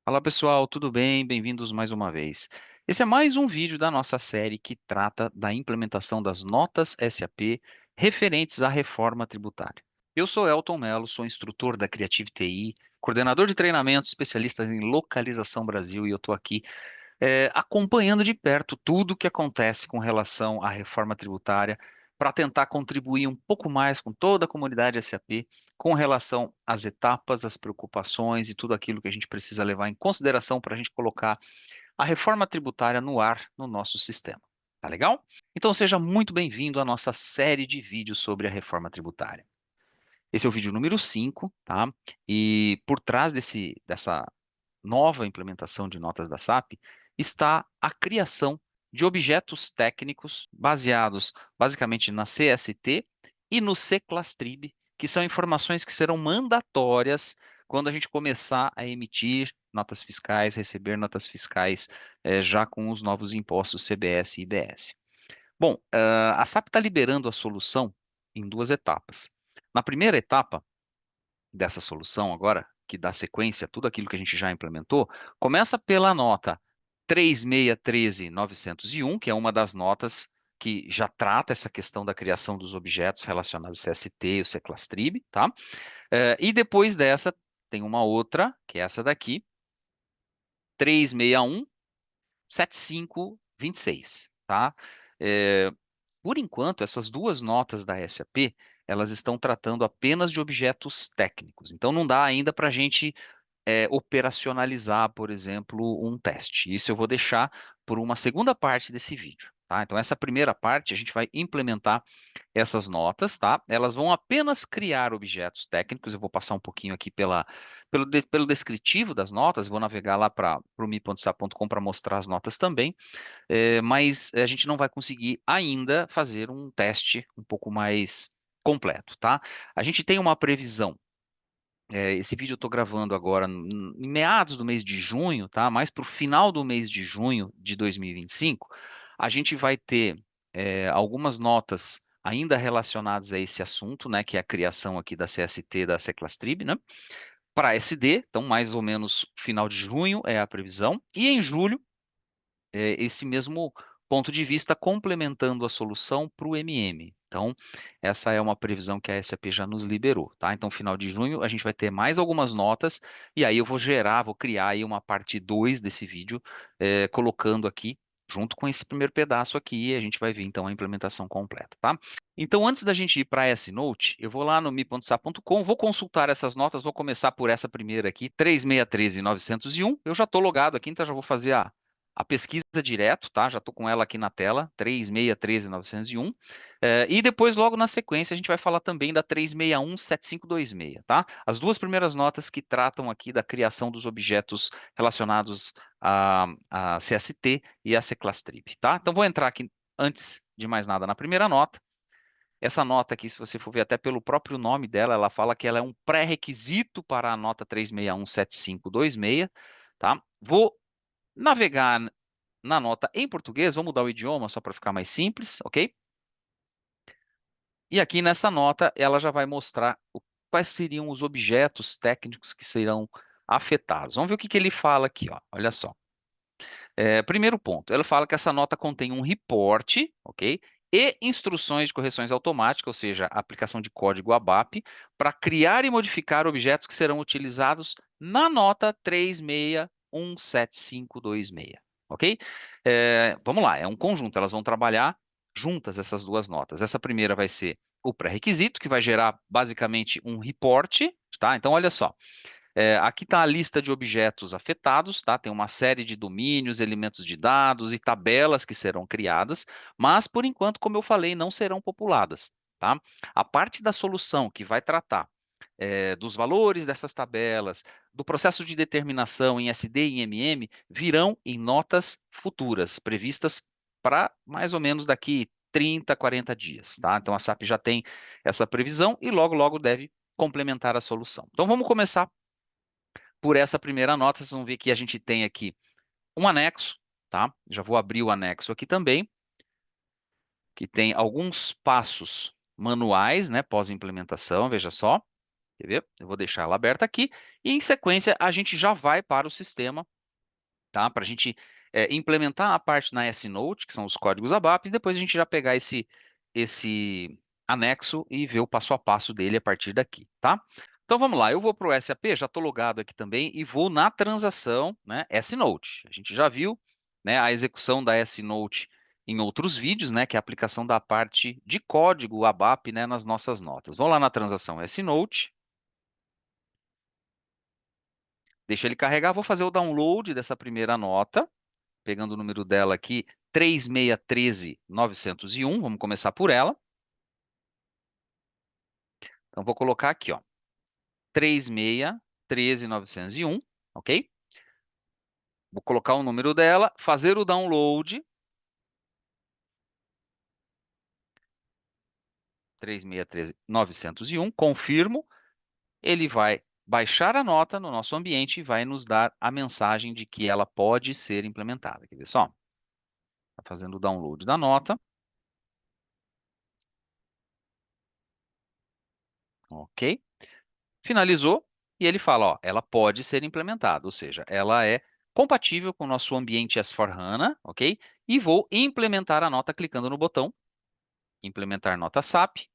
Fala pessoal, tudo bem? Bem-vindos mais uma vez. Esse é mais um vídeo da nossa série que trata da implementação das notas SAP referentes à reforma tributária. Eu sou Elton Mello, sou instrutor da Creative TI, coordenador de treinamento, especialista em localização Brasil, e eu estou aqui acompanhando de perto tudo o que acontece com relação à reforma tributária, para tentar contribuir um pouco mais com toda a comunidade SAP com relação às etapas, às preocupações e tudo aquilo que a gente precisa levar em consideração para a gente colocar a reforma tributária no ar no nosso sistema. Tá legal? Então seja muito bem-vindo à nossa série de vídeos sobre a reforma tributária. Esse é o vídeo número 5, tá? E por trás dessa nova implementação de notas da SAP está a criação de objetos técnicos baseados basicamente na CST e no CClastrib, que são informações que serão mandatórias quando a gente começar a emitir notas fiscais, receber notas fiscais já com os novos impostos CBS e IBS. Bom, a SAP está liberando a solução em duas etapas. Na primeira etapa, dessa solução agora, que dá sequência a tudo aquilo que a gente já implementou, começa pela nota 3613.901, que é uma das notas que já trata essa questão da criação dos objetos relacionados ao CST e o CClastrib, tá? E depois dessa, tem uma outra, que é essa daqui, 361.7526, tá? É, por enquanto, essas duas notas da SAP, elas estão tratando apenas de objetos técnicos. Então, não dá ainda para a gente operacionalizar, por exemplo, um teste. Isso eu vou deixar por uma segunda parte desse vídeo. Tá? Então, essa primeira parte, a gente vai implementar essas notas, tá? Elas vão apenas criar objetos técnicos. Eu vou passar um pouquinho aqui pelo descritivo das notas, vou navegar lá para o mi.sa.com para mostrar as notas também, mas a gente não vai conseguir ainda fazer um teste um pouco mais completo, tá? A gente tem uma previsão. Esse vídeo eu estou gravando agora em meados do mês de junho, tá? Mais para o final do mês de junho de 2025, a gente vai ter algumas notas ainda relacionadas a esse assunto, né? Que é a criação aqui da CST da Seclastrib, né? Para SD, então mais ou menos final de junho é a previsão, e em julho esse mesmo ponto de vista complementando a solução para o MM. Então, essa é uma previsão que a SAP já nos liberou, tá? Então, final de junho, a gente vai ter mais algumas notas, e aí eu vou criar aí uma parte 2 desse vídeo, colocando aqui, junto com esse primeiro pedaço aqui, e a gente vai ver então a implementação completa, tá? Então, antes da gente ir para a S-Note, eu vou lá no mi.sa.com, vou consultar essas notas, vou começar por essa primeira aqui, 3613.901. Eu já estou logado aqui, então já vou fazer a pesquisa direto, tá? Já estou com ela aqui na tela, 3613.901. E depois, logo na sequência, a gente vai falar também da 361.7526, tá? As duas primeiras notas que tratam aqui da criação dos objetos relacionados a CST e a Seclastrib, tá? Então, vou entrar aqui, antes de mais nada, na primeira nota. Essa nota aqui, se você for ver até pelo próprio nome dela, ela fala que ela é um pré-requisito para a nota 361.7526, tá? Vou navegar na nota em português, vou mudar o idioma só para ficar mais simples, ok? E aqui nessa nota, ela já vai mostrar quais seriam os objetos técnicos que serão afetados. Vamos ver o que ele fala aqui, ó. Olha só. Primeiro ponto, ele fala que essa nota contém um reporte, ok? E instruções de correções automáticas, ou seja, a aplicação de código ABAP, para criar e modificar objetos que serão utilizados na nota 3617526, ok? Vamos lá, é um conjunto, elas vão trabalhar juntas essas duas notas. Essa primeira vai ser o pré-requisito, que vai gerar basicamente um report, tá? Então, olha só. Aqui está a lista de objetos afetados, tá? Tem uma série de domínios, elementos de dados e tabelas que serão criadas, mas por enquanto, como eu falei, não serão populadas, tá? A parte da solução que vai tratar dos valores dessas tabelas, do processo de determinação em SD e em MM, virão em notas futuras, previstas para mais ou menos daqui 30, 40 dias, tá? Então a SAP já tem essa previsão e logo, logo deve complementar a solução. Então vamos começar por essa primeira nota. Vocês vão ver que a gente tem aqui um anexo, tá? Já vou abrir o anexo aqui também, que tem alguns passos manuais, né, pós-implementação, veja só. Quer ver? Eu vou deixar ela aberta aqui. E em sequência, a gente já vai para o sistema, tá? Para a gente implementar a parte na S-Note, que são os códigos ABAP, e depois a gente já pegar esse anexo e ver o passo a passo dele a partir daqui, tá? Então vamos lá, eu vou para o SAP, já estou logado aqui também, e vou na transação, né, S-Note. A gente já viu, né, a execução da S-Note em outros vídeos, né, que é a aplicação da parte de código ABAP, né, nas nossas notas. Vamos lá na transação S-Note, deixa ele carregar, vou fazer o download dessa primeira nota, pegando o número dela aqui, 3613.901, vamos começar por ela. Então, vou colocar aqui, ó, 3613.901, ok? Vou colocar o número dela, fazer o download, 3613.901, confirmo, ele vai baixar a nota no nosso ambiente e vai nos dar a mensagem de que ela pode ser implementada. Quer ver só? Está fazendo o download da nota, ok? Finalizou e ele fala, ó, ela pode ser implementada, ou seja, ela é compatível com o nosso ambiente S/4HANA, ok? E vou implementar a nota clicando no botão implementar nota SAP.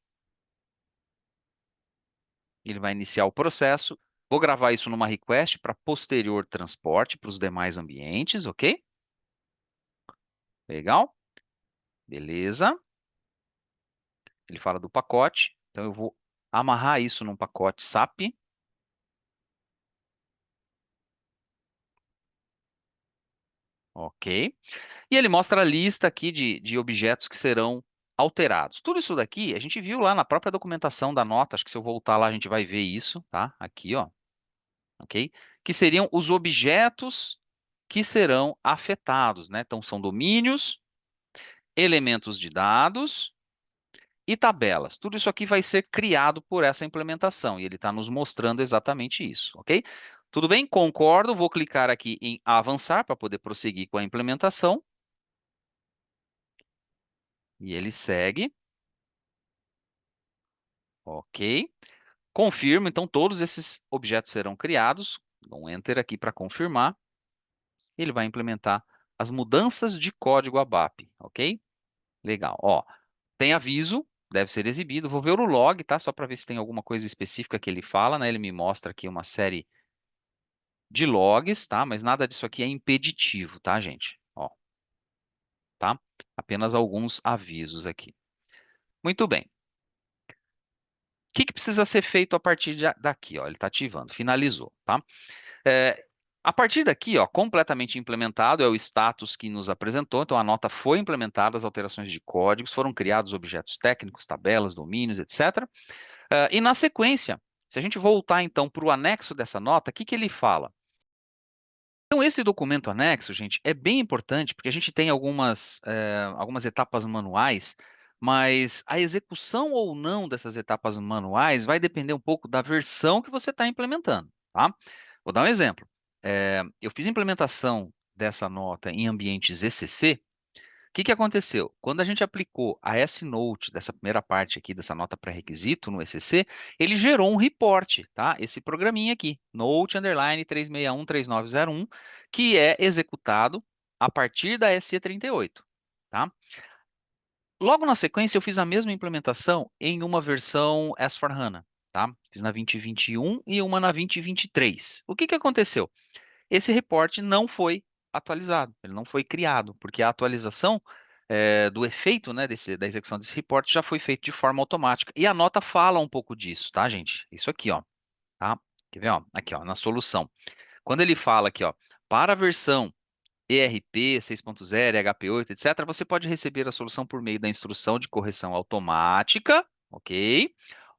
Ele vai iniciar o processo. Vou gravar isso numa request para posterior transporte para os demais ambientes, ok? Legal? Beleza. Ele fala do pacote, então eu vou amarrar isso num pacote SAP, ok? E ele mostra a lista aqui de objetos que serão alterados. Tudo isso daqui a gente viu lá na própria documentação da nota, acho que se eu voltar lá a gente vai ver isso, tá? Aqui, ó, ok? Que seriam os objetos que serão afetados, né? Então são domínios, elementos de dados e tabelas. Tudo isso aqui vai ser criado por essa implementação e ele está nos mostrando exatamente isso, ok? Tudo bem? Concordo. Vou clicar aqui em avançar para poder prosseguir com a implementação. E ele segue, ok? Confirmo, então todos esses objetos serão criados. Dou um Enter aqui para confirmar. Ele vai implementar as mudanças de código ABAP, ok? Legal. Ó, tem aviso, deve ser exibido. Vou ver o log, tá? Só para ver se tem alguma coisa específica que ele fala, né? Ele me mostra aqui uma série de logs, tá? Mas nada disso aqui é impeditivo, tá, gente? Ó, tá? Apenas alguns avisos aqui. Muito bem. O que que precisa ser feito a partir daqui? Ó, ele está ativando, finalizou, tá? É, a partir daqui, ó, completamente implementado, é o status que nos apresentou. Então, a nota foi implementada, as alterações de códigos, foram criados objetos técnicos, tabelas, domínios, etc. E na sequência, se a gente voltar então para o anexo dessa nota, o que que ele fala? Então, esse documento anexo, gente, é bem importante porque a gente tem algumas etapas manuais, mas a execução ou não dessas etapas manuais vai depender um pouco da versão que você está implementando, tá? Vou dar um exemplo. Eu fiz implementação dessa nota em ambientes ECC. O que que aconteceu? Quando a gente aplicou a S-Note, dessa primeira parte aqui, dessa nota pré-requisito no ECC, ele gerou um report, tá? Esse programinha aqui, Note underline 3613901, que é executado a partir da SE38, tá? Logo na sequência, eu fiz a mesma implementação em uma versão S/4HANA, tá? Fiz na 2021 e uma na 2023. O que que aconteceu? Esse reporte não foi atualizado, ele não foi criado, porque a atualização do efeito, né, da execução desse reporte já foi feito de forma automática. E a nota fala um pouco disso, tá, gente? Isso aqui, ó, tá? Quer ver, ó? Aqui, ó, na solução. Quando ele fala aqui, ó, para a versão ERP 6.0, HP8, etc., você pode receber a solução por meio da instrução de correção automática, ok?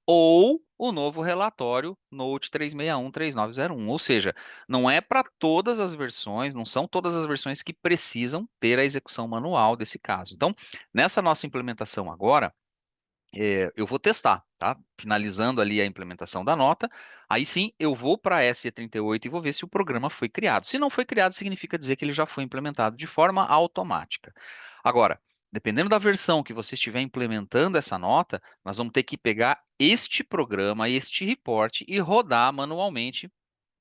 Ou o novo relatório Note 3613901. Ou seja, não é para todas as versões, não são todas as versões que precisam ter a execução manual desse caso. Então, nessa nossa implementação agora, eu vou testar, tá? Finalizando ali a implementação da nota, aí sim eu vou para a SE38 e vou ver se o programa foi criado. Se não foi criado, significa dizer que ele já foi implementado de forma automática. Agora, dependendo da versão que você estiver implementando essa nota, nós vamos ter que pegar este programa, este report e rodar manualmente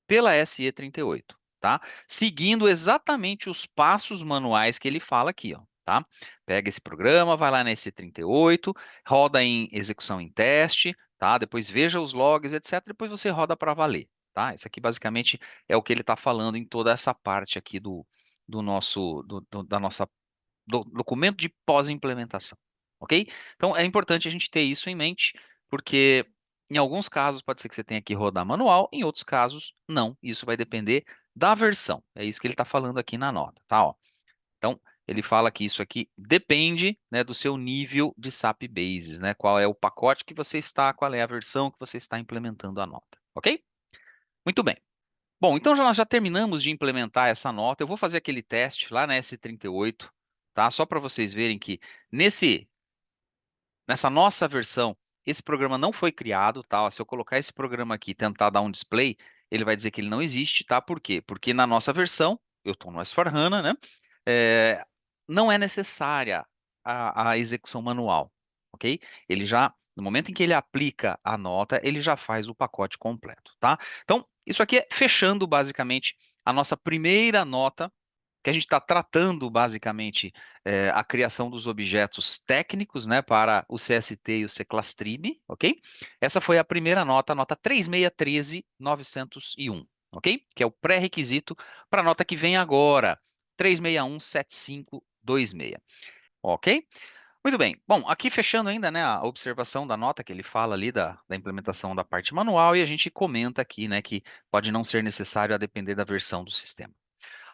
pela SE38, tá? Seguindo exatamente os passos manuais que ele fala aqui, ó, tá? Pega esse programa, vai lá na SE38, roda em execução em teste, tá? Depois veja os logs, etc. Depois você roda para valer, tá? Isso aqui basicamente é o que ele está falando em toda essa parte aqui do nosso, da nossa documento de pós-implementação, ok? Então é importante a gente ter isso em mente, porque em alguns casos pode ser que você tenha que rodar manual, em outros casos não. Isso vai depender da versão. É isso que ele está falando aqui na nota, tá? Ó. Então ele fala que isso aqui depende, né, do seu nível de SAP Basis, né? Qual é o pacote que você está, qual é a versão que você está implementando a nota, ok? Muito bem. Bom, então nós já terminamos de implementar essa nota. Eu vou fazer aquele teste lá na S38, tá? Só para vocês verem que nesse, nessa nossa versão, esse programa não foi criado, tá? Se eu colocar esse programa aqui e tentar dar um display, ele vai dizer que ele não existe, tá? Por quê? Porque na nossa versão, eu estou no S/4HANA, né? É, não é necessária a execução manual, ok? Ele já, no momento em que ele aplica a nota, ele já faz o pacote completo, tá? Então, isso aqui é fechando basicamente a nossa primeira nota, que a gente está tratando basicamente a criação dos objetos técnicos, né, para o CST e o CClassTrib, ok? Essa foi a primeira nota, a nota 3633901, ok? Que é o pré-requisito para a nota que vem agora, 3617526, ok? Muito bem. Bom, aqui fechando ainda, né, a observação da nota que ele fala ali da implementação da parte manual e a gente comenta aqui, né, que pode não ser necessário a depender da versão do sistema.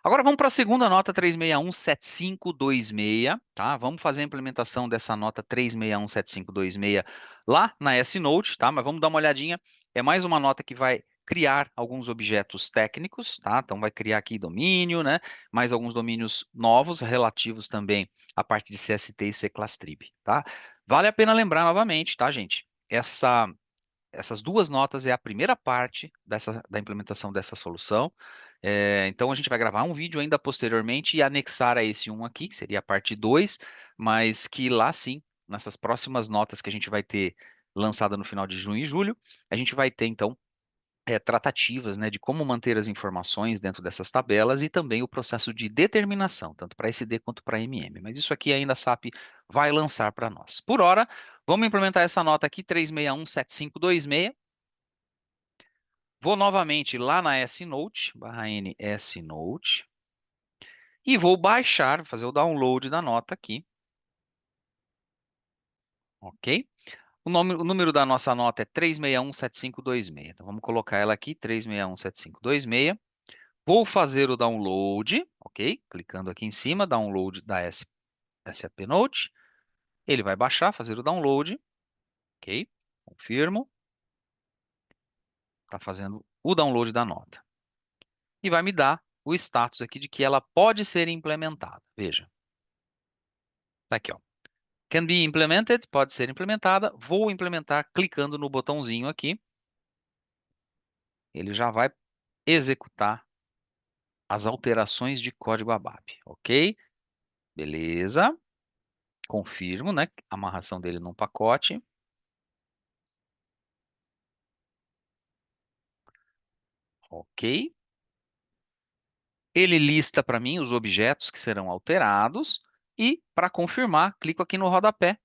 Agora vamos para a segunda nota 3617526, tá? Vamos fazer a implementação dessa nota 3617526 lá na S-Note, tá? Mas vamos dar uma olhadinha. É mais uma nota que vai criar alguns objetos técnicos, tá? Então vai criar aqui domínio, né? Mais alguns domínios novos relativos também à parte de CST e CClassTrib, tá? Vale a pena lembrar novamente, tá, gente? Essas duas notas é a primeira parte da implementação dessa solução. Então, a gente vai gravar um vídeo ainda posteriormente e anexar a esse um aqui, que seria a parte 2, mas que lá sim, nessas próximas notas que a gente vai ter lançada no final de junho e julho, a gente vai ter, então, tratativas, né, de como manter as informações dentro dessas tabelas e também o processo de determinação, tanto para SD quanto para MM. Mas isso aqui ainda a SAP vai lançar para nós. Por hora, vamos implementar essa nota aqui, 3617526. Vou novamente lá na S-Note, barra N S-Note, e vou baixar, fazer o download da nota aqui, ok? O número da nossa nota é 3617526. Então vamos colocar ela aqui, 3617526. Vou fazer o download, ok? Clicando aqui em cima, download da SAP Note. Ele vai baixar, fazer o download, ok? Confirmo. Está fazendo o download da nota. E vai me dar o status aqui de que ela pode ser implementada. Veja. Está aqui, ó. Can be implemented, pode ser implementada. Vou implementar clicando no botãozinho aqui. Ele já vai executar as alterações de código ABAP, ok? Beleza. Confirmo, né? Amarração dele num pacote. Ok. Ele lista para mim os objetos que serão alterados. E, para confirmar, clico aqui no rodapé.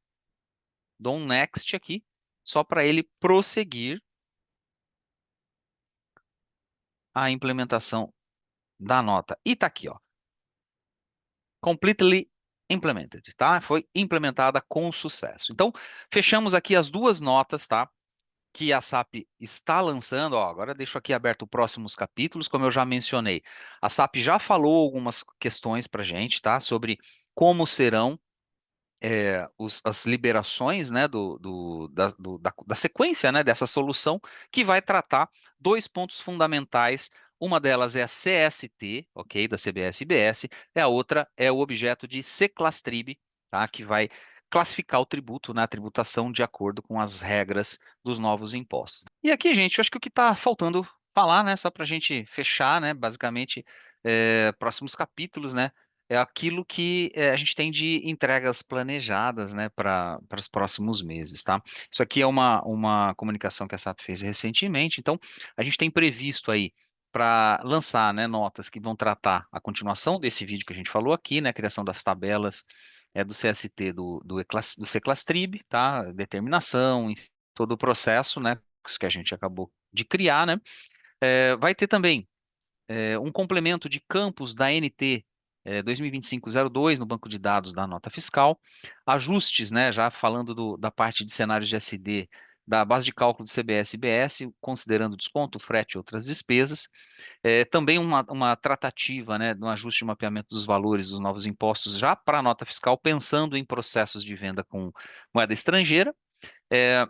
Dou um next aqui, só para ele prosseguir a implementação da nota. E tá aqui, ó. Completely implemented, tá? Foi implementada com sucesso. Então, fechamos aqui as duas notas, tá? Que a SAP está lançando. Ó, agora deixo aqui aberto os próximos capítulos, como eu já mencionei. A SAP já falou algumas questões para gente, tá? Sobre como serão as liberações, né, da sequência, né, dessa solução, que vai tratar dois pontos fundamentais. Uma delas é a CST, ok, da CBS-IBS, e a outra é o objeto de CClassTrib, tá, que vai classificar o tributo na tributação de acordo com as regras dos novos impostos. E aqui, gente, eu acho que o que está faltando falar, né, só para a gente fechar, né, basicamente, próximos capítulos, né, é aquilo que a gente tem de entregas planejadas, né, para os próximos meses, tá? Isso aqui é uma comunicação que a SAP fez recentemente, então a gente tem previsto aí para lançar, né, notas que vão tratar a continuação desse vídeo que a gente falou aqui, né, a criação das tabelas do CST do Ceclastrib, tá? Determinação, enfim, todo o processo, né, que a gente acabou de criar, né? Vai ter também um complemento de campos da NT 2025-02 no banco de dados da nota fiscal, ajustes, né, já falando da parte de cenários de SD da base de cálculo do CBS e BS, considerando desconto, frete e outras despesas. Também uma tratativa, né, no ajuste de mapeamento dos valores dos novos impostos já para a nota fiscal, pensando em processos de venda com moeda estrangeira. É,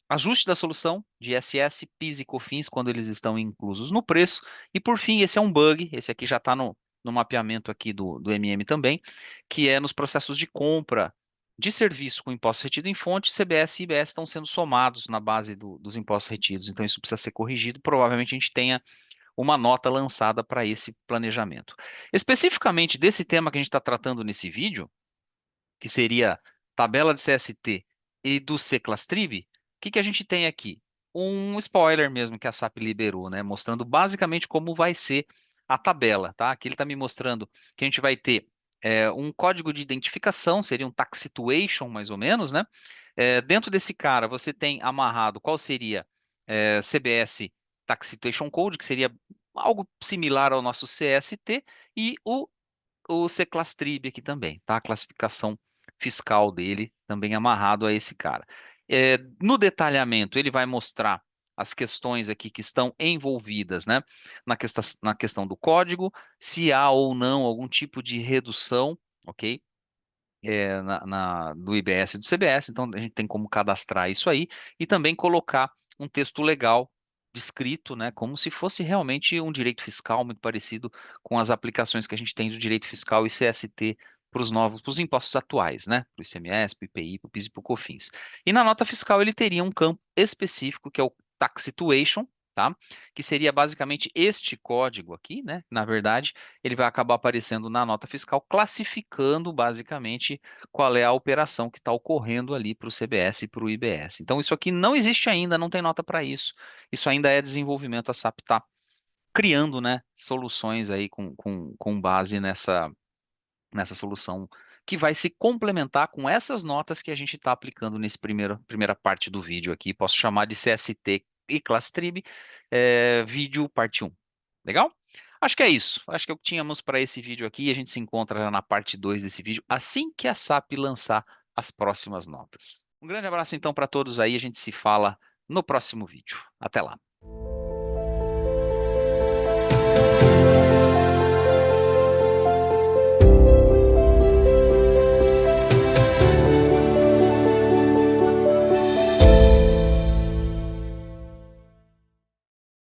Ajuste da solução de ISS, PIS e COFINS quando eles estão inclusos no preço. E por fim, esse é um bug, esse aqui já está no mapeamento aqui do MM também, que é nos processos de compra de serviço com imposto retido em fonte, CBS e IBS estão sendo somados na base dos impostos retidos. Então isso precisa ser corrigido. Provavelmente a gente tenha uma nota lançada para esse planejamento. Especificamente desse tema que a gente está tratando nesse vídeo, que seria tabela de CST e do Ceclastrib, o que que a gente tem aqui? Um spoiler mesmo que a SAP liberou, né? Mostrando basicamente como vai ser a tabela, tá? Aqui ele está me mostrando que a gente vai ter um código de identificação, seria um tax situation, mais ou menos, né? Dentro desse cara, você tem amarrado qual seria CBS Tax Situation Code, que seria algo similar ao nosso CST, e o Ceclastrib aqui também, tá? A classificação fiscal dele também amarrado a esse cara. No detalhamento, ele vai mostrar as questões aqui que estão envolvidas, né? Na questão do código, se há ou não algum tipo de redução, ok? Do IBS e do CBS, então a gente tem como cadastrar isso aí e também colocar um texto legal descrito, né, como se fosse realmente um direito fiscal muito parecido com as aplicações que a gente tem do direito fiscal e CST para os impostos atuais, né, para o ICMS, para o IPI, para o PIS e para o COFINS. E na nota fiscal ele teria um campo específico que é o Tax Situation, tá? Que seria basicamente este código aqui, né? Na verdade, ele vai acabar aparecendo na nota fiscal, classificando basicamente qual é a operação que está ocorrendo ali para o CBS e para o IBS. Então, isso aqui não existe ainda, não tem nota para isso. Isso ainda é desenvolvimento, a SAP está criando, né, soluções aí com base nessa solução que vai se complementar com essas notas que a gente está aplicando nesse primeira parte do vídeo aqui. Posso chamar de CST e Classtrib, vídeo parte 1. Legal? Acho que é isso. Acho que é o que tínhamos para esse vídeo aqui. A gente se encontra na parte 2 desse vídeo assim que a SAP lançar as próximas notas. Um grande abraço então para todos aí. A gente se fala no próximo vídeo. Até lá.